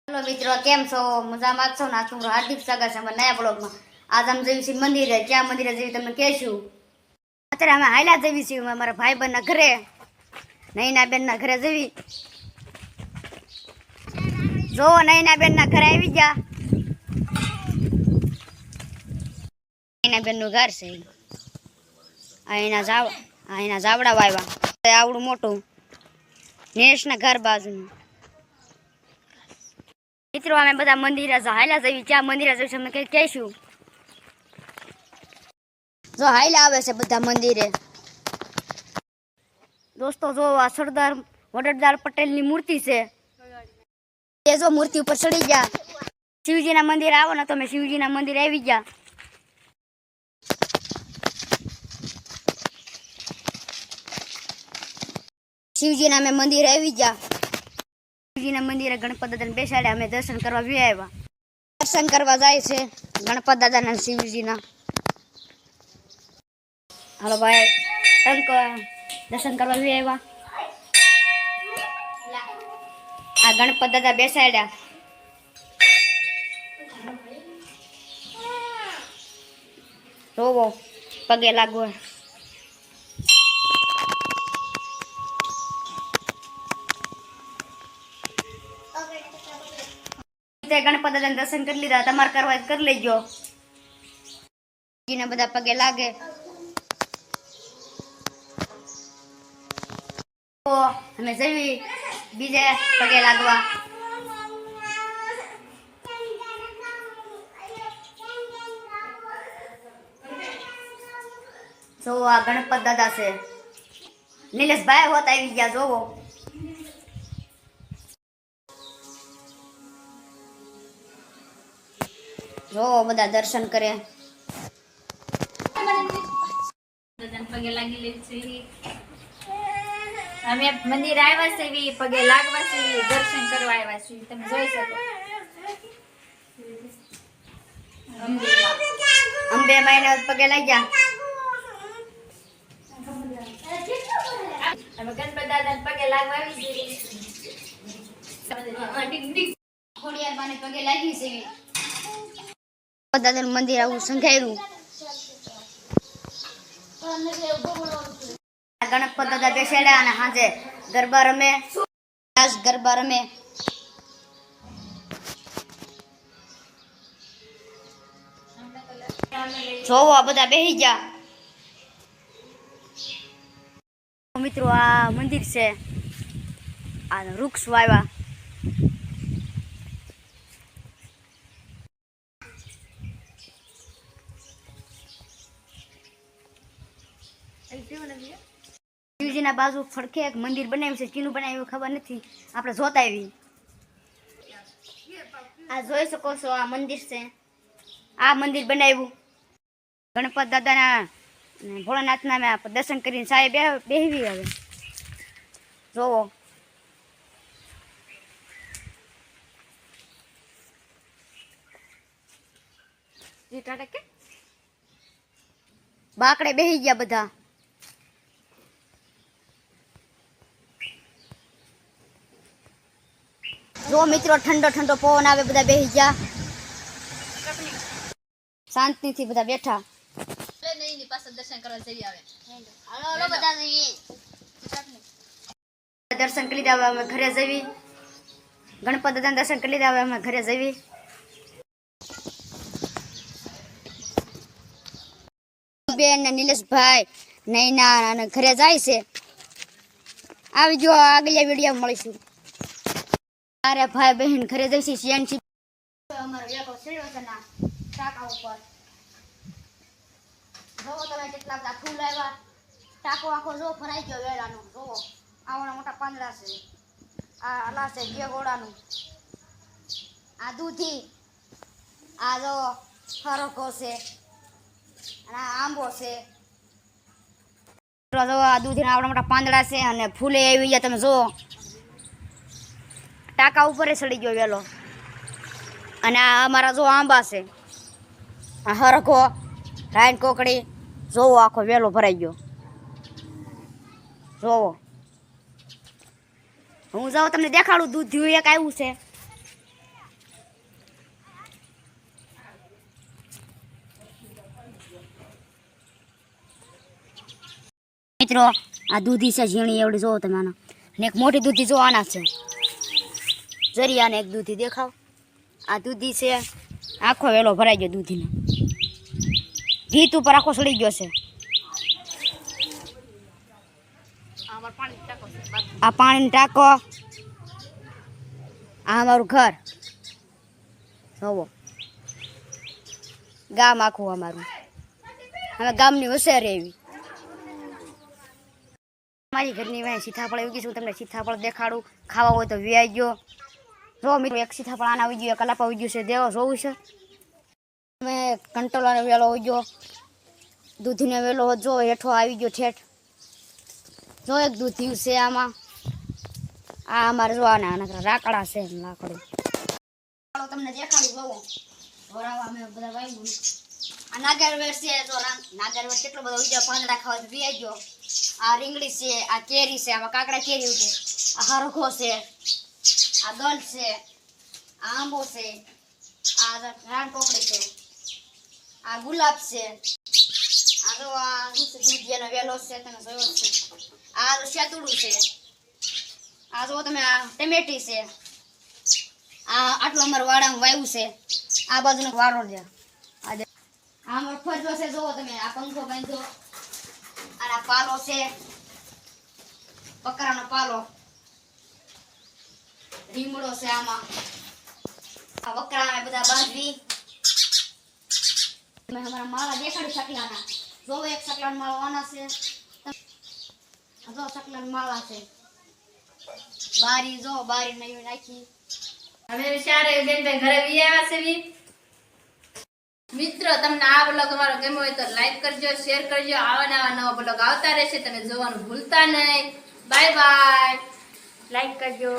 Hello मित्रों, केम छो? मजामां छो ने? तुम्हारो हार्दिक स्वागत है नया ब्लॉग में। आज हम जई छी मंदिर है। क्या मंदिर है जई तमने कहेशु। अत्यारे हम हाइला जई छी मारा भाई बहन ना घरे, नैना बेन ना घरे जई। जो नैना बेन ना घरे आवी जा। नैना बेन नु घर छे। आईना जावड़ा वायवा आवडू मोटू नेश ना घर बाजू। मित्रों અમે બધા મંદિરે હાઈલા જઈ ક્યાં મંદિરે જઈ તમે કઈ કહેશું જો હાઈલા આવે છે બધા મંદિરે દોસ્તો જો આ સરદાર વડોદરાર પટેલની મૂર્તિ છે એ જો મૂર્તિ ઉપર ચડી ગયા શિવજીના મંદિરે આવો ને તમે શિવજીના મંદિરે આવી ગયા શિવજીના અમે મંદિરે આવી ગયા શિવજીના મંદિરે ગણપત દાદાને બેસાડ્યા અમે દર્શન કરવા આવ્યા दर्शन करवा जाए छे गणपत दादा ने शिवजी ना हेलो भाई टंक दर्शन करवा भी आया आ गणपत दादा बेसाड्या रोवो पगे लागो गणपत दादा दर्शन कर लीधा तमार करवा कर लेजो ने बधा पगे लागे तो हमें जई बीजे पगे लागवा जो आ गणपत दादा से नीलेश भाई होता आई गया जोवो जो बदा दर्शन करे पगे लागी ले छी हमें मंदिर आया छी पगे लागवा छी दर्शन करवा आया छी तुम જોઈ શકો अंबे मायने पगे लाग जा हम गणपत दादा पगे लागवा આવી छी खोड़ियार माने पगे लागी છે दादा मंदिर आવું સંઘાયરું गणपत दादा बेसाड्या અને હાજે ગરબા રમે આજ ગરબા રમે જોવો આ બધા બેહી ગયા મિત્રો આ મંદિર છે આ વૃક્ષ વાવ્યા शिवजी बाजू फड़के एक मंदिर बनाव्યું છે ચીનું બનાવ્યું ખબર નથી આપણે જોતા આવી આ જોઈ શકો છો આ મંદિર છે આ મંદિર બનાવ્યું ગણપત દાદાના ભોળાનાથના મે દર્શન કરીને સાહેબ બેહવી હવે જોવો જીટાડે કે બાકડે બેહી ગયા બધા जो मित्रों ठंडो ठंडो पवन आवे बधा बेही जा शांति थी बधा बैठा ले नहीं नी पास दर्शन करवा जई आवे हेलो हेलो बता दई दर्शन कर लीधा हम घरे जवी गणपत दादा दर्शन कर लीधा हम घरे जवी बेन ने नीलेश भाई नैना અને ઘરે જાય છે આવી જો આગલા વિડિયો મળીશું अरे भाई बहन घरे जैसी सियान छी हमारा वेको सेवा करना टाका ऊपर जो તમે કેટલા બધા ફૂલ આવ્યા टाको आखो जो ભરાઈ ગયો વેલાનો જો આવણા મોટા પાંદડા છે આ આલા છે ગેગોડાનું આ દૂધી આ જો ફરકો છે અને આંબો છે જો આ દૂધીના આવણા મોટા પાંદડા છે અને ફૂલે આવી ગયા તમે જો टाका ऊपर चढ़ी गयो वेलो अने अमारा जो आंबा से हरखो रायन कोकड़ी जो आखो वेलो भराई गयो जो हूँ जाओ तमने देखाड़ू दूध एक आव्यु छे મિત્રો આ દૂધી છે ઝીણી એવડી જોવો તમે આના ને એક મોટી દૂધી જો આના છે જરી આને એક દૂધી દેખાવ આ દૂધી છે આખો વેલો ભરાઈ ગયો દૂધીને ગીત ઉપર આખો સડી ગયો છે આ પાણીનો ટાંકો આ અમારું ઘર જોવો ગામ આખું અમારું હવે ગામની વસે રહેવી મારી ઘરની વાંહે સીતાફળ આવી ગઈ છું તમને સીતાફળ દેખાડું ખાવા હોય તો વ્યાઈ ગયો જો મિત્રો એક સીતાફળ આના આવી ગયું એક કલાપ આવી ગયું છે દેવો જોવું છે અમે કંટોલાનો વેલો આવી ગયો દૂધીનો વેલો જો હેઠો આવી ગયો ઠેઠ જો એક દૂધી છે આમાં આ અમારે જો આના રાકડા છે લાકડું તમને દેખાડું જોવો ભરાવા અમે બધા વાવ્યું આ નાગરવેર છે જો નાગરવેર કેટલો બધો ઉગ્યો પાંદડા ખાવા તો વ્યાઈ ગયો આ રીંગણી છે આ કેરી છે આમાં કાકડા કેરી ઉગે આ હરખો છે આ ગલ છે આ આંબો છે આ રાન પોપડી છે આ ગુલાબ છે આ જો આ દૂધિયાનો વેલો છે તમે જોયો છે આ શેતુડું છે આ જો તમે આ ટમેટી છે આ આટલું અમારું વાડામાં વાવ્યું છે આ બાજુનો વારો છે આ અમારો ફરજો છે જોવો તમે આ પંખો બાંધ્યો આ પાલો છે બકરાનો પાલો રીંગણો છે આમાં આ બકરાને બધા બાંધવી મેં અમારા માળા દેખાડી શકલાના જો એક શકલાનો માળો આના છે જો શકલાનો માળા છે બારી જો બારી નવી નાખી હવે વિચારે બેન ઘરે વી આવ્યા છે વી મિત્રો તમને આ બ્લોગ અમારો ગમ્યો હોય તો લાઈક કરજો શેર કરજો આવા નવા બ્લોગ આવતા રહેશે તમે જોવાનું ભૂલતા નહીં બાય બાય લાઈક કરજો